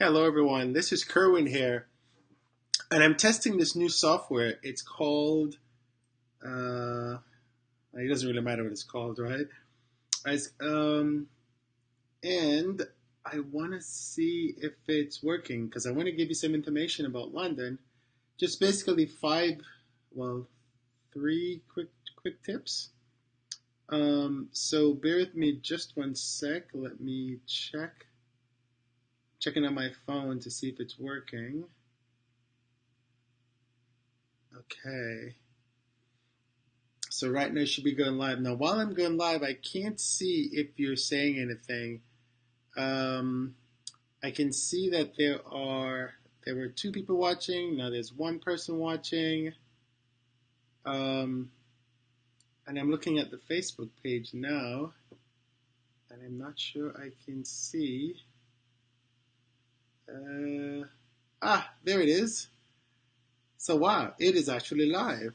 Hello everyone, this is Kerwin here, and I'm testing this new software. It's called, uh, it doesn't really matter what it's called, right? It's, and I want to see if it's working because I want to give you some information about London. Just basically well, three quick tips. So bear with me just one sec. Let me checking on my phone to see if it's working. Okay. So right now it should be going live. Now while I'm going live, I can't see if you're saying anything. Um, I can see that there were two people watching. Now there's one person watching. Um, and I'm looking at the Facebook page now, and I'm not sure I can see. There it is. So wow, it is actually live.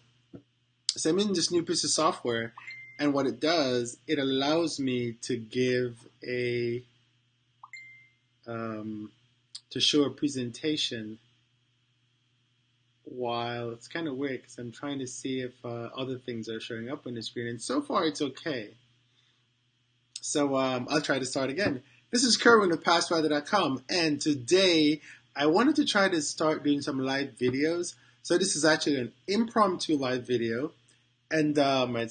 So I'm in this new piece of software, and what it does, it allows me to give to show a presentation while it's kind of weird because I'm trying to see if other things are showing up on the screen, and so far it's okay. So I'll try to start again. This is Kerwin with Passrider.com, and today I wanted to try to start doing some live videos. So this is actually an impromptu live video. And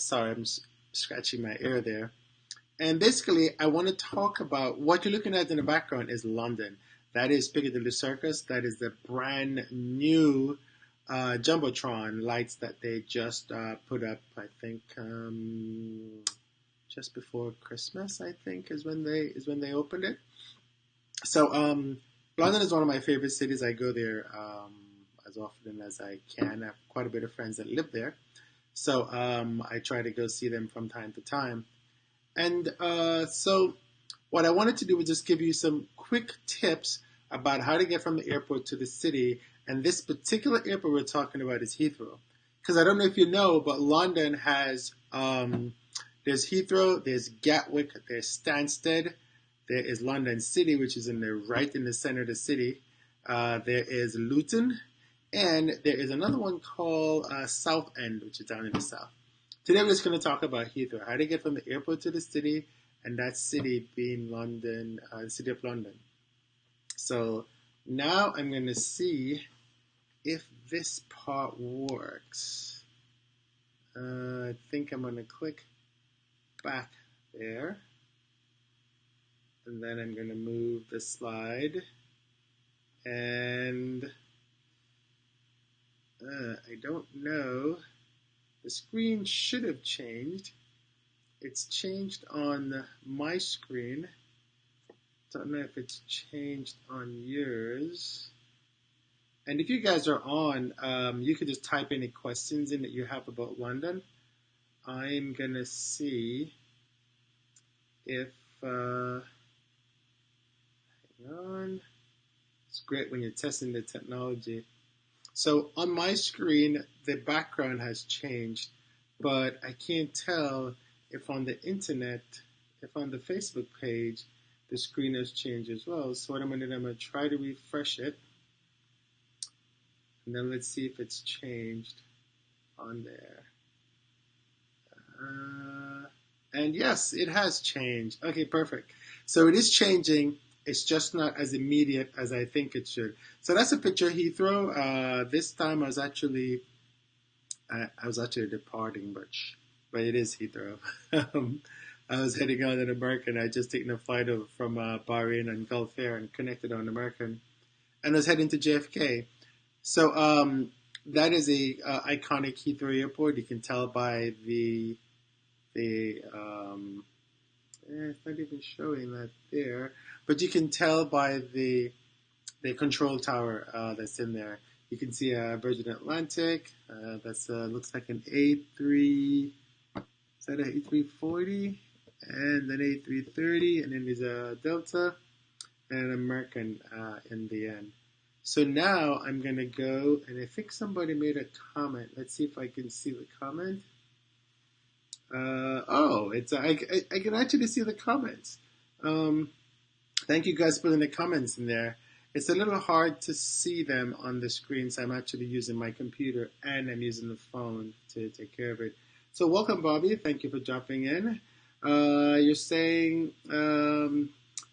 sorry, I'm scratching my ear there. And basically, I want to talk about what you're looking at in the background is London. That is Piccadilly Circus. That is the brand new Jumbotron lights that they just put up, I think, just before Christmas, I think, is when they opened it. So London is one of my favorite cities. I go there as often as I can. I have quite a bit of friends that live there. So I try to go see them from time to time. And so what I wanted to do was just give you some quick tips about how to get from the airport to the city. And this particular airport we're talking about is Heathrow. Because I don't know if you know, but London has, there's Heathrow, there's Gatwick, there's Stansted, there is London City, which is right in the center of the city. There is Luton. And there is another one called South End, which is down in the south. Today we're just going to talk about Heathrow, how to get from the airport to the city, and that city being London, the city of London. So now I'm going to see if this part works. I think I'm going to click back there, and then I'm going to move the slide, and I don't know. The screen should have changed. It's changed on my screen. Don't know if it's changed on yours. And if you guys are on, you could just type any questions in that you have about London. I'm going to see if... hang on. It's great when you're testing the technology. So on my screen, the background has changed, but I can't tell if on the internet, if on the Facebook page, the screen has changed as well. So what I'm going to do, I'm going to try to refresh it, and then let's see if it's changed on there. And yes, it has changed. Okay, perfect. So it is changing. It's just not as immediate as I think it should. So that's a picture of Heathrow. This time I was actually departing, but it is Heathrow. I was heading on an American. I had just taken a flight over from Bahrain and Gulf Air and connected on American, and I was heading to JFK. So that is a iconic Heathrow airport. You can tell by it's not even showing that there, but you can tell by the control tower that's in there. You can see a Virgin Atlantic. That's looks like an A3. Is that an A340? And an A330, and then there's a Delta and an American in the end. So now I'm gonna go, and I think somebody made a comment. Let's see if I can see the comment. I can actually see the comments. Thank you guys for putting the comments in there. It's a little hard to see them on the screen, so I'm actually using my computer and I'm using the phone to take care of it. So welcome, Bobby. Thank you for dropping in. You're saying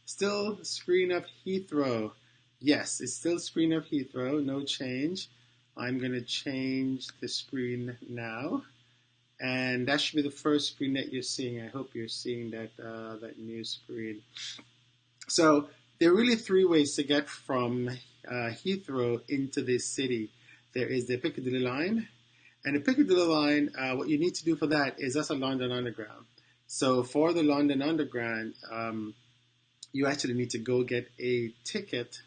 still screen of Heathrow. Yes, it's still screen of Heathrow. No change. I'm going to change the screen now. And that should be the first screen that you're seeing. I hope you're seeing that new screen. So there are really three ways to get from Heathrow into this city. There is the Piccadilly line. And the Piccadilly line, what you need to do for that is that's a London Underground. So for the London Underground, you actually need to go get a ticket.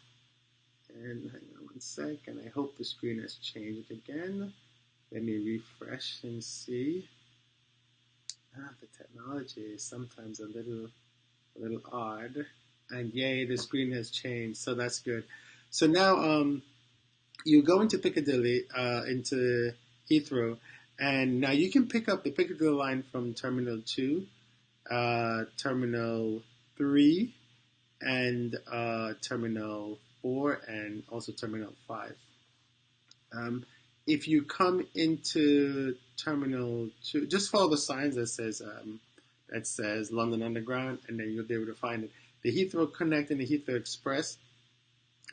And hang on one second. I hope the screen has changed again. Let me refresh and see. The technology is sometimes a little odd. And yay, the screen has changed, so that's good. So now you go into Piccadilly, into Heathrow, and now you can pick up the Piccadilly line from Terminal 2, Terminal 3, and Terminal 4, and also Terminal 5. If you come into Terminal 2, just follow the signs that says London Underground, and then you'll be able to find it. The Heathrow Connect and the Heathrow Express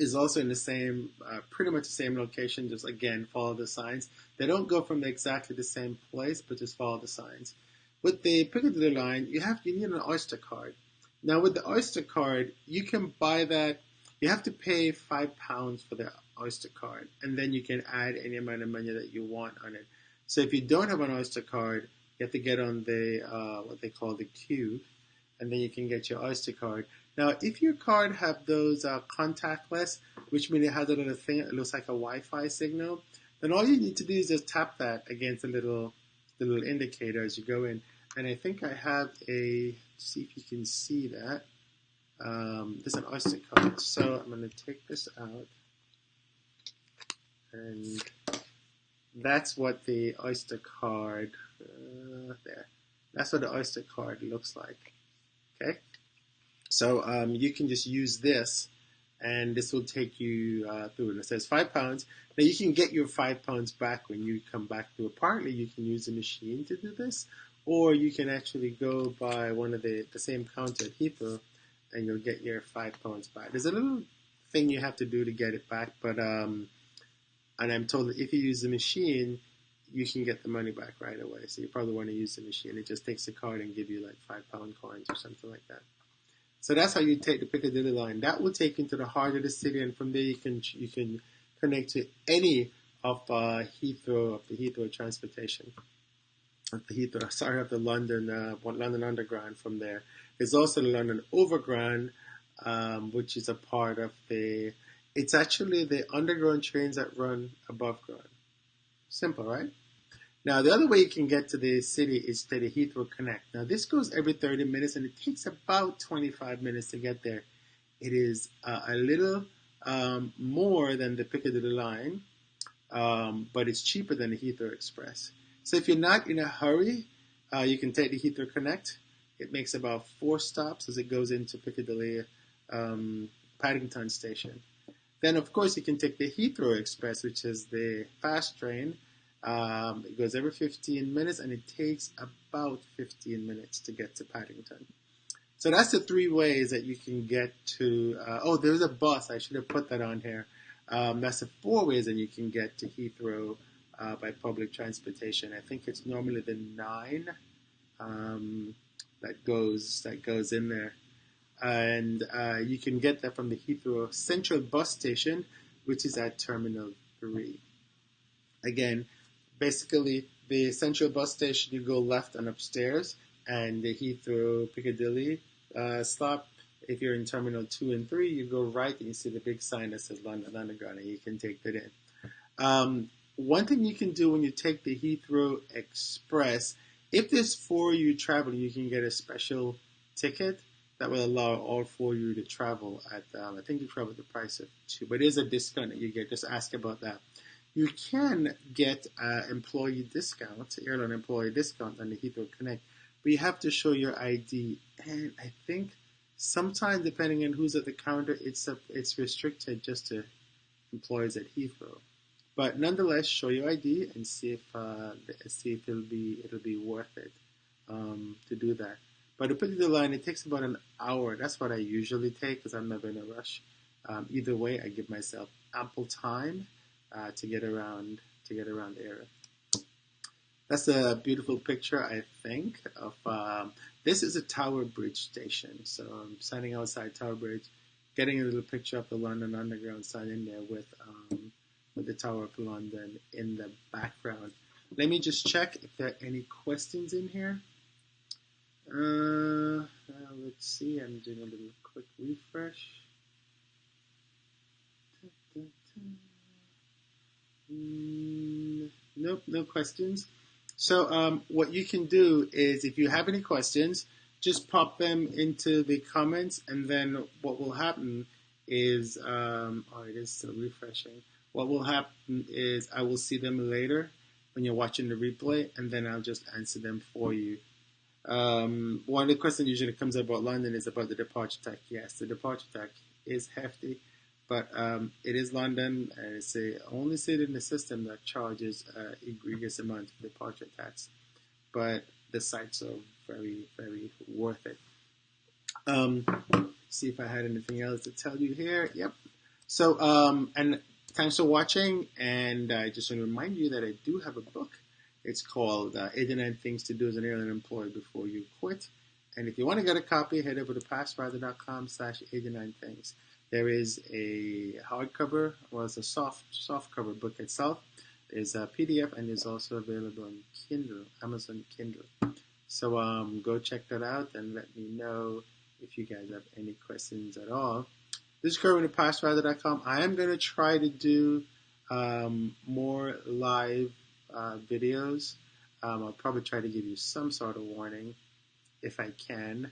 is also in the same, pretty much the same location. Just again, follow the signs. They don't go from exactly the same place, but just follow the signs. With the Piccadilly line, you need an Oyster card. Now, with the Oyster card, you can buy that. You have to pay £5 for the Oyster card, and then you can add any amount of money that you want on it. So if you don't have an Oyster card, you have to get on the what they call the queue, and then you can get your Oyster card. Now, if your card have those contactless, which means it has a little thing, it looks like a Wi-Fi signal, then all you need to do is just tap that against the little indicator as you go in. And I think I have see if you can see that. There's an Oyster card. So I'm going to take this out. And that's what the Oyster card, there. That's what the Oyster card looks like. Okay, so you can just use this, and this will take you through. And it says £5. Now you can get your £5 back when you come back through. Partly you can use a machine to do this, or you can actually go by one of the same counter at Heathrow, and you'll get your £5 back. There's a little thing you have to do to get it back, but and I'm told that if you use the machine, you can get the money back right away. So you probably want to use the machine. It just takes the card and give you like £5 coins or something like that. So that's how you take the Piccadilly line. That will take you into the heart of the city, and from there you can connect to any of the Heathrow transportation. Of the London Underground from there. There's also the London Overground, which is a part of it's actually the underground trains that run above ground. Simple, right? Now, the other way you can get to the city is to the Heathrow Connect. Now, this goes every 30 minutes, and it takes about 25 minutes to get there. It is a little more than the Piccadilly line, but it's cheaper than the Heathrow Express. So if you're not in a hurry, you can take the Heathrow Connect. It makes about 4 stops as it goes into Piccadilly Paddington Station. Then, of course, you can take the Heathrow Express, which is the fast train. It goes every 15 minutes, and it takes about 15 minutes to get to Paddington. So that's the 3 ways that you can get to... there's a bus. I should have put that on here. That's the 4 ways that you can get to Heathrow by public transportation. I think it's normally the 9 that goes in there. And you can get that from the Heathrow Central Bus Station, which is at Terminal 3. Again, basically, the Central Bus Station, you go left and upstairs, and the Heathrow Piccadilly stop, if you're in Terminal 2 and 3, you go right and you see the big sign that says London Underground, and you can take that in. One thing you can do when you take the Heathrow Express, if there's 4 of you traveling, you can get a special ticket that will allow all 4 of you to travel at, I think you travel at the price of 2, but there's a discount that you get. Just ask about that. You can get employee discount, airline employee discount on the Heathrow Connect, but you have to show your ID. And I think Sometimes, depending on who's at the counter, it's restricted just to employees at Heathrow. But nonetheless, show your ID and see if it'll be worth it to do that. But to put it in the line, it takes about an hour. That's what I usually take because I'm never in a rush. Either way, I give myself ample time to get around the area. That's a beautiful picture, I think, of this is a Tower Bridge station. So I'm standing outside Tower Bridge, getting a little picture of the London Underground sign in there with the Tower of London in the background. Let me just check if there are any questions in here. Let's see. I'm doing a little quick refresh. Nope, no questions. So what you can do is, if you have any questions, just pop them into the comments, and then what will happen is, it is still refreshing. What will happen is I will see them later when you're watching the replay, and then I'll just answer them for you. One of the questions usually comes up about London is about the departure tax. Yes, the departure tax is hefty, but it is London, and it's the only city in the system that charges an egregious amount of departure tax. But the sites are very, very worth it. See if I had anything else to tell you here. Yep. So, and thanks for watching, and I just want to remind you that I do have a book. It's called 89 Things to Do as an Airline Employee Before You Quit. And if you want to get a copy, head over to Passrider.com/89things. There is a hardcover, well, it's a soft cover book itself. There's a PDF, and it's also available on Kindle, Amazon Kindle. So go check that out and let me know if you guys have any questions at all. This is Kerwin at Passrider.com. I am going to try to do more live videos. I'll probably try to give you some sort of warning if I can.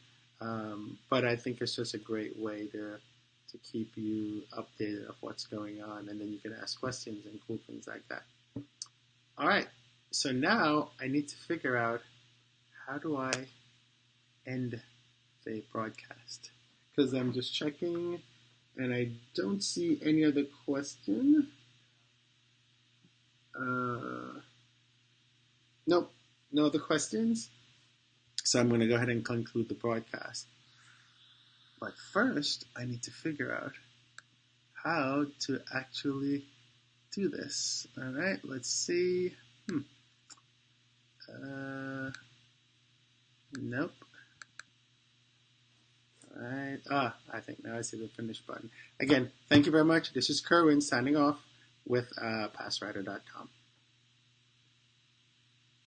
But I think it's just a great way to keep you updated of what's going on, and then you can ask questions and cool things like that. All right, so now I need to figure out, how do I end the broadcast? Because I'm just checking, and I don't see any other question. Nope, no other questions. So I'm going to go ahead and conclude the broadcast. But first, I need to figure out how to actually do this. All right, let's see. Nope. All right. I think now I see the finish button. Again, thank you very much. This is Kerwin signing off with Passrider.com.